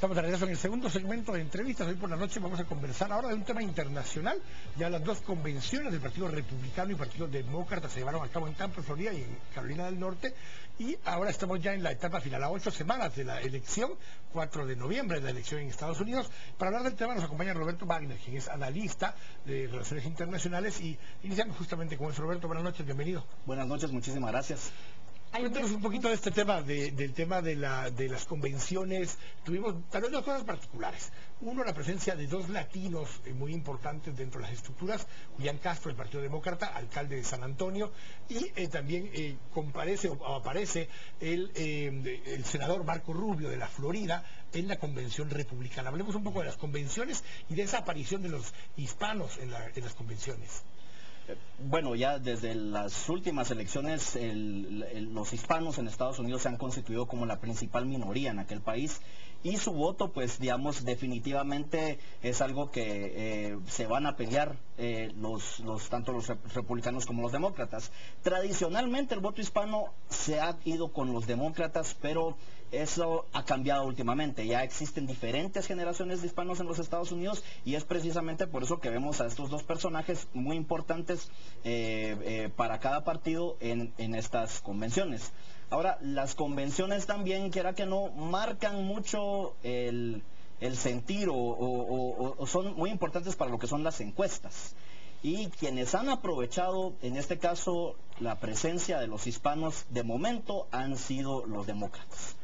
Estamos de regreso en el segundo segmento de entrevistas. Hoy por la noche vamos a conversar ahora de un tema internacional. Ya las dos convenciones del Partido Republicano y Partido Demócrata se llevaron a cabo en Tampa, Florida y en Carolina del Norte. Y ahora estamos ya en la etapa final, a 8 semanas de la elección, 4 de noviembre de la elección en Estados Unidos. Para hablar del tema nos acompaña Roberto Wagner, quien es analista de Relaciones Internacionales. Y iniciamos justamente con eso. Roberto, buenas noches, bienvenido. Buenas noches, muchísimas gracias. Cuéntanos un poquito de este tema, del tema de las convenciones. Tuvimos tal vez dos cosas particulares. Uno, la presencia de dos latinos muy importantes dentro de las estructuras. Julián Castro, del Partido Demócrata, alcalde de San Antonio. Y también aparece el senador Marco Rubio, de la Florida, en la convención republicana. Hablemos un poco de las convenciones y de esa aparición de los hispanos en las convenciones. Bueno, ya desde las últimas elecciones los hispanos en Estados Unidos se han constituido como la principal minoría en aquel país y su voto, pues digamos, definitivamente es algo que se van a pelear tanto los republicanos como los demócratas. Tradicionalmente el voto hispano se ha ido con los demócratas, pero eso ha cambiado últimamente. Ya existen diferentes generaciones de hispanos en los Estados Unidos y es precisamente por eso que vemos a estos dos personajes muy importantes para cada partido en estas convenciones. Ahora, las convenciones también, quiera que no, marcan mucho el sentir o son muy importantes para lo que son las encuestas. Y quienes han aprovechado, en este caso, la presencia de los hispanos, de momento han sido los demócratas.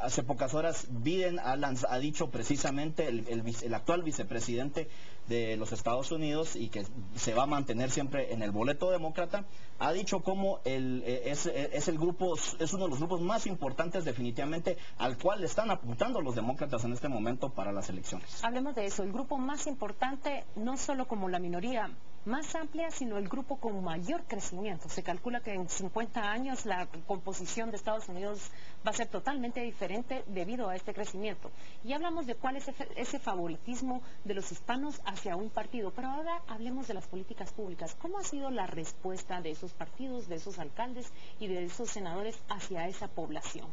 Hace pocas horas Biden ha dicho precisamente, el actual vicepresidente de los Estados Unidos, y que se va a mantener siempre en el boleto demócrata, ha dicho cómo es uno de los grupos más importantes definitivamente al cual están apuntando los demócratas en este momento para las elecciones. Hablemos de eso, el grupo más importante, no solo como la minoría más amplia, sino el grupo con mayor crecimiento. Se calcula que en 50 años la composición de Estados Unidos va a ser totalmente diferente debido a este crecimiento. Y hablamos de cuál es ese favoritismo de los hispanos hacia un partido. Pero ahora hablemos de las políticas públicas. ¿Cómo ha sido la respuesta de esos partidos, de esos alcaldes y de esos senadores hacia esa población?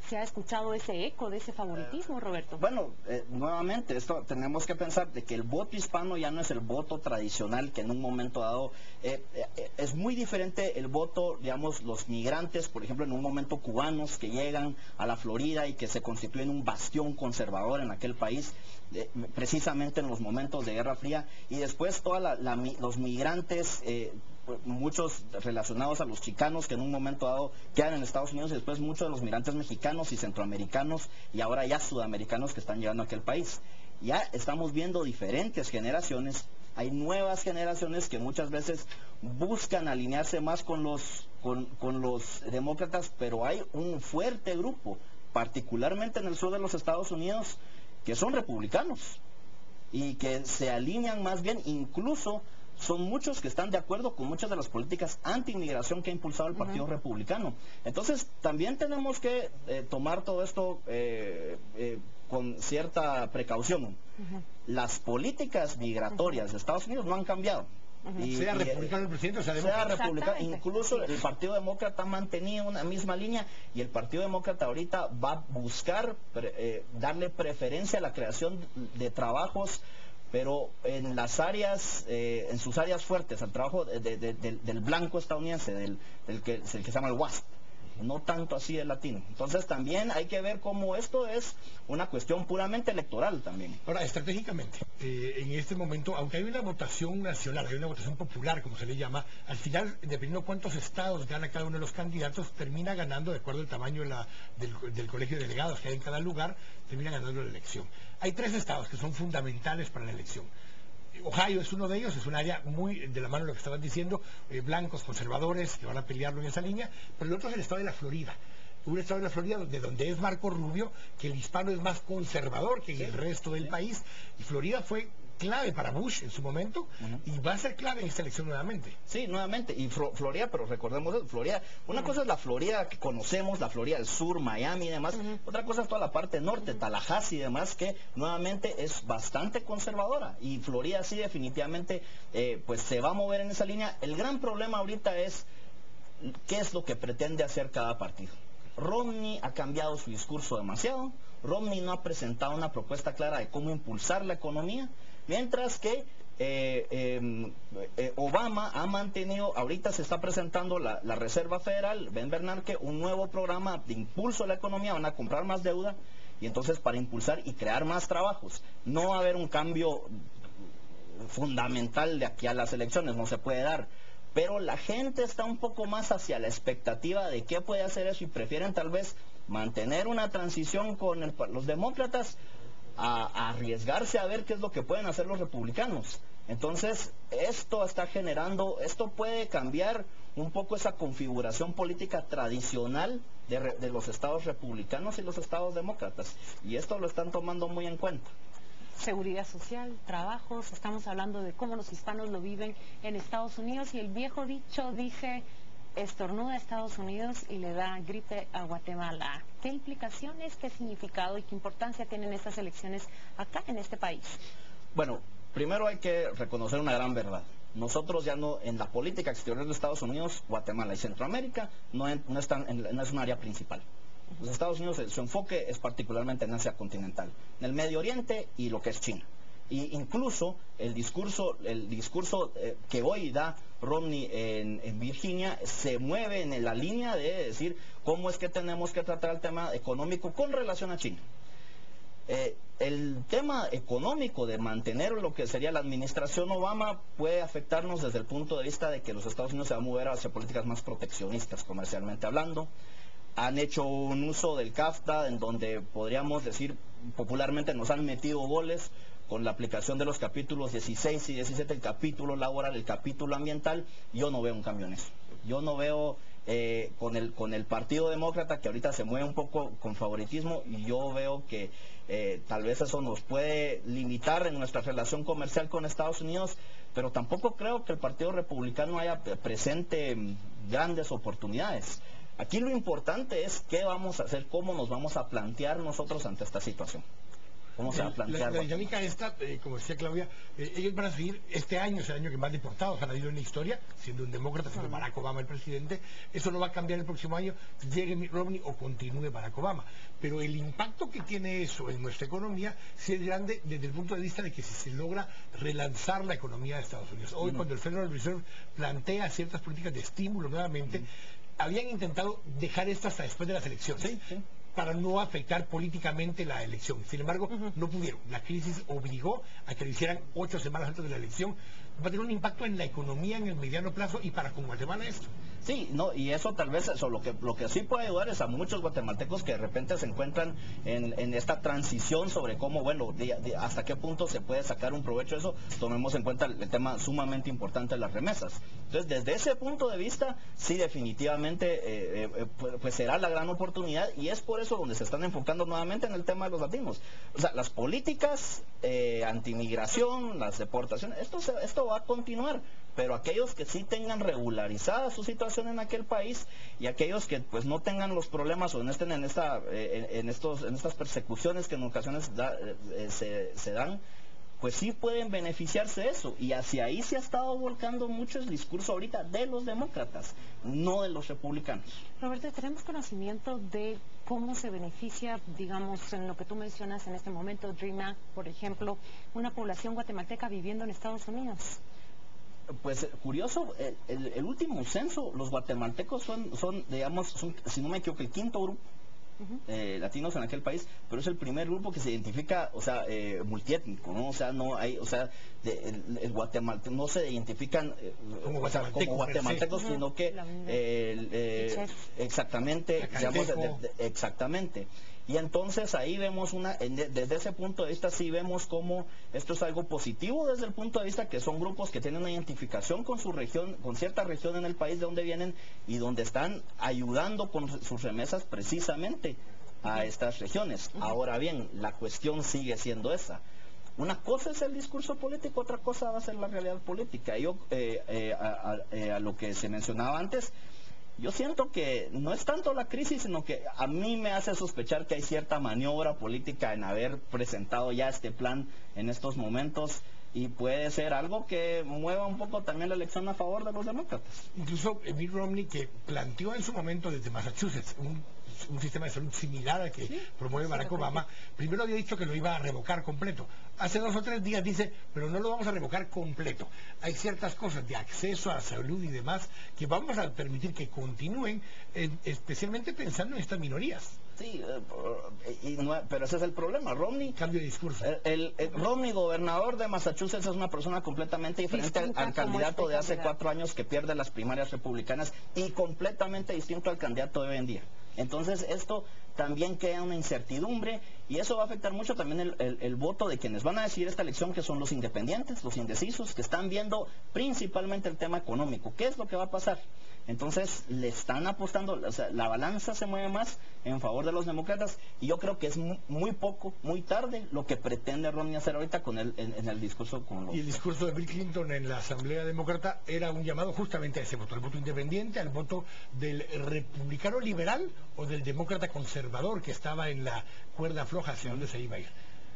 ¿Se ha escuchado ese eco de ese favoritismo, Roberto? Bueno, nuevamente, esto tenemos que pensar de que el voto hispano ya no es el voto tradicional que en un momento dado es muy diferente el voto, digamos, los migrantes, por ejemplo, en un momento cubanos que llegan a la Florida y que se constituyen un bastión conservador en aquel país, precisamente en los momentos de Guerra Fría, y después los migrantes, muchos relacionados a los chicanos que en un momento dado quedan en Estados Unidos, y después muchos de los migrantes mexicanos y centroamericanos y ahora ya sudamericanos que están llegando a aquel país. Ya estamos viendo diferentes generaciones, hay nuevas generaciones que muchas veces buscan alinearse más con los demócratas, pero hay un fuerte grupo, particularmente en el sur de los Estados Unidos, que son republicanos y que se alinean más bien, incluso son muchos que están de acuerdo con muchas de las políticas anti-inmigración que ha impulsado el Partido Republicano. Entonces, también tenemos que tomar todo esto con cierta precaución. Las políticas migratorias de Estados Unidos no han cambiado. Sea republicano el presidente, sea republicano, incluso el Partido Demócrata ha mantenido una misma línea, y el Partido Demócrata ahorita va a buscar darle preferencia a la creación de trabajos, pero en las áreas, en sus áreas fuertes, al trabajo del blanco estadounidense, del que se llama el WASP, no tanto así el latino. Entonces también hay que ver cómo esto es una cuestión puramente electoral también. Ahora, estratégicamente, en este momento, aunque hay una votación nacional, hay una votación popular, como se le llama, al final, dependiendo de cuántos estados gana cada uno de los candidatos, termina ganando, de acuerdo al tamaño del colegio de delegados que hay en cada lugar, termina ganando la elección. Hay 3 estados que son fundamentales para la elección. Ohio es uno de ellos, es un área muy de la mano de lo que estaban diciendo, blancos, conservadores, que van a pelearlo en esa línea, pero el otro es el estado de la Florida. Un estado de la Florida de donde es Marco Rubio, que el hispano es más conservador que en el resto del país, y Florida fue clave para Bush en su momento, y va a ser clave en esta elección nuevamente. Sí, nuevamente, y Florida, pero recordemos, Florida, una cosa es la Florida que conocemos, la Florida del sur, Miami y demás, otra cosa es toda la parte norte, Tallahassee y demás, que nuevamente es bastante conservadora, y Florida sí definitivamente pues se va a mover en esa línea. El gran problema ahorita es qué es lo que pretende hacer cada partido. Romney ha cambiado su discurso demasiado, Romney no ha presentado una propuesta clara de cómo impulsar la economía, mientras que Obama ha mantenido, ahorita se está presentando la Reserva Federal, Ben Bernanke, un nuevo programa de impulso a la economía, van a comprar más deuda, y entonces para impulsar y crear más trabajos. No va a haber un cambio fundamental de aquí a las elecciones, no se puede dar, pero la gente está un poco más hacia la expectativa de qué puede hacer eso y prefieren tal vez mantener una transición con los demócratas a arriesgarse a ver qué es lo que pueden hacer los republicanos. Entonces esto está generando, esto puede cambiar un poco esa configuración política tradicional de los estados republicanos y los estados demócratas, y esto lo están tomando muy en cuenta. Seguridad social, trabajos, estamos hablando de cómo los hispanos lo viven en Estados Unidos, y el viejo dicho dice: estornuda a Estados Unidos y le da gripe a Guatemala. ¿Qué implicaciones, qué significado y qué importancia tienen estas elecciones acá en este país? Bueno, primero hay que reconocer una gran verdad. Nosotros ya no, en la política exterior de Estados Unidos, Guatemala y Centroamérica no es un área principal. Los Estados Unidos, su enfoque es particularmente en Asia continental, en el Medio Oriente y lo que es China. Y incluso el discurso que hoy da Romney en Virginia se mueve en la línea de decir cómo es que tenemos que tratar el tema económico con relación a China. El tema económico de mantener lo que sería la administración Obama puede afectarnos desde el punto de vista de que los Estados Unidos se van a mover hacia políticas más proteccionistas, comercialmente hablando. Han hecho un uso del CAFTA en donde podríamos decir popularmente nos han metido goles con la aplicación de los capítulos 16 y 17, el capítulo laboral, el capítulo ambiental. Yo no veo un cambio en eso. Yo no veo con el Partido Demócrata, que ahorita se mueve un poco con favoritismo, y yo veo que tal vez eso nos puede limitar en nuestra relación comercial con Estados Unidos, pero tampoco creo que el Partido Republicano haya presente grandes oportunidades. Aquí lo importante es qué vamos a hacer, cómo nos vamos a plantear nosotros ante esta situación. ¿Cómo se va a plantear? La dinámica esta, como decía Claudia, ellos van a seguir, este año es el año que más deportados han habido en la historia, siendo un demócrata, siendo Barack Obama el presidente. Eso no va a cambiar el próximo año, llegue Mitt Romney o continúe Barack Obama. Pero el impacto que tiene eso en nuestra economía sí es grande desde el punto de vista de que si se logra relanzar la economía de Estados Unidos. Hoy cuando el Federal Reserve plantea ciertas políticas de estímulo nuevamente, habían intentado dejar esto hasta después de las elecciones, para no afectar políticamente la elección. Sin embargo, no pudieron. La crisis obligó a que lo hicieran 8 semanas antes de la elección. Va a tener un impacto en la economía en el mediano plazo, y para con Guatemala esto. Sí, no, y eso tal vez, lo que sí puede ayudar es a muchos guatemaltecos que de repente se encuentran en esta transición sobre cómo, bueno, hasta qué punto se puede sacar un provecho de eso. Tomemos en cuenta el tema sumamente importante de las remesas. Entonces, desde ese punto de vista, sí, definitivamente, pues será la gran oportunidad, y es por eso donde se están enfocando nuevamente en el tema de los latinos. O sea, las políticas antimigración, las deportaciones, esto va a continuar. Pero aquellos que sí tengan regularizada su situación en aquel país, y aquellos que pues no tengan los problemas o no estén en estas persecuciones que en ocasiones se dan, pues sí pueden beneficiarse de eso. Y hacia ahí se ha estado volcando mucho el discurso ahorita de los demócratas, no de los republicanos. Roberto, ¿tenemos conocimiento de cómo se beneficia, digamos, en lo que tú mencionas en este momento, Dream Act, por ejemplo, una población guatemalteca viviendo en Estados Unidos? Pues curioso, el último censo, los guatemaltecos son, si no me equivoco, el quinto grupo latinos en aquel país, pero es el primer grupo que se identifica, o sea, multiétnico, ¿no? O sea, no hay, o sea, el guatemalteco no se identifican como guatemaltecos, sino que exactamente, digamos, exactamente. Y entonces ahí vemos desde ese punto de vista sí vemos cómo esto es algo positivo desde el punto de vista que son grupos que tienen una identificación con su región, con cierta región en el país de donde vienen, y donde están ayudando con sus remesas precisamente a estas regiones. Ahora bien, la cuestión sigue siendo esa. Una cosa es el discurso político, otra cosa va a ser la realidad política. Yo, a lo que se mencionaba antes, yo siento que no es tanto la crisis, sino que a mí me hace sospechar que hay cierta maniobra política en haber presentado ya este plan en estos momentos, y puede ser algo que mueva un poco también la elección a favor de los demócratas. Incluso Mitt Romney, que planteó en su momento desde Massachusetts un un sistema de salud similar al que promueve Barack Obama, primero había dicho que lo iba a revocar completo. Hace 2 o 3 días dice, pero no lo vamos a revocar completo. Hay ciertas cosas de acceso a salud y demás que vamos a permitir que continúen, especialmente pensando en estas minorías. Sí, pero ese es el problema. Romney, Cambio de discurso. Romney, gobernador de Massachusetts, es una persona completamente diferente al candidato de hace 4 años que pierde las primarias republicanas y completamente distinto al candidato de hoy en día. Entonces esto también crea una incertidumbre y eso va a afectar mucho también el voto de quienes van a decidir esta elección, que son los independientes, los indecisos, que están viendo principalmente el tema económico. ¿Qué es lo que va a pasar? Entonces le están apostando, o sea, la balanza se mueve más en favor de los demócratas y yo creo que es muy poco, muy tarde lo que pretende Romney hacer ahorita con en el discurso con los... Y el discurso de Bill Clinton en la Asamblea Demócrata era un llamado justamente a ese voto, al voto independiente, al voto del republicano liberal o del demócrata conservador que estaba en la cuerda floja hacia donde se iba a ir.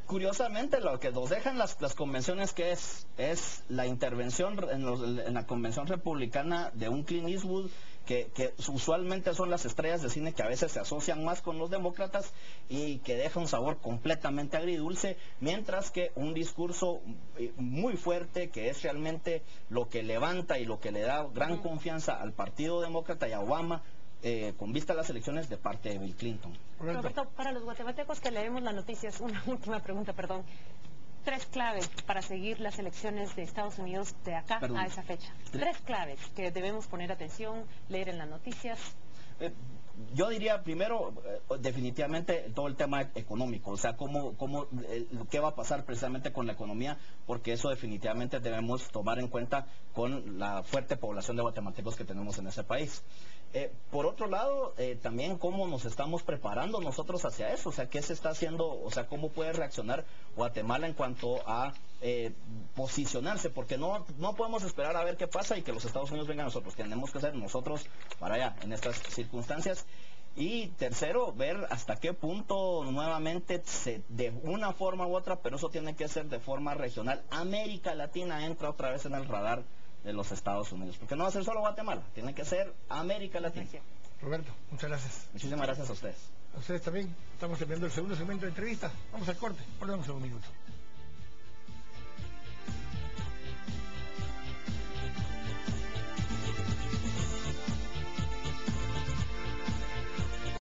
Curiosamente, lo que nos dejan las convenciones que es la intervención en la convención republicana de un Clint Eastwood, que usualmente son las estrellas de cine que a veces se asocian más con los demócratas y que deja un sabor completamente agridulce, mientras que un discurso muy fuerte, que es realmente lo que levanta y lo que le da gran confianza al Partido Demócrata y a Obama, con vista a las elecciones de parte de Bill Clinton. Roberto, para los guatemaltecos que leemos las noticias, una última pregunta, perdón. 3 claves para seguir las elecciones de Estados Unidos de acá a esa fecha. 3 claves que debemos poner atención, leer en las noticias. Yo diría primero, definitivamente, todo el tema económico, o sea, qué va a pasar precisamente con la economía, porque eso definitivamente debemos tomar en cuenta con la fuerte población de guatemaltecos que tenemos en ese país. Por otro lado, también cómo nos estamos preparando nosotros hacia eso, o sea, qué se está haciendo, o sea, cómo puede reaccionar Guatemala en cuanto a posicionarse, porque no podemos esperar a ver qué pasa y que los Estados Unidos vengan a nosotros, tenemos que ser nosotros para allá en estas circunstancias. Y tercero, ver hasta qué punto nuevamente de una forma u otra, pero eso tiene que ser de forma regional, América Latina entra otra vez en el radar de los Estados Unidos, porque no va a ser solo Guatemala, tiene que ser América Latina. Roberto, muchas gracias. Muchísimas gracias a ustedes. A ustedes también. Estamos terminando el segundo segmento de entrevista. Vamos al corte, volvemos en un minuto.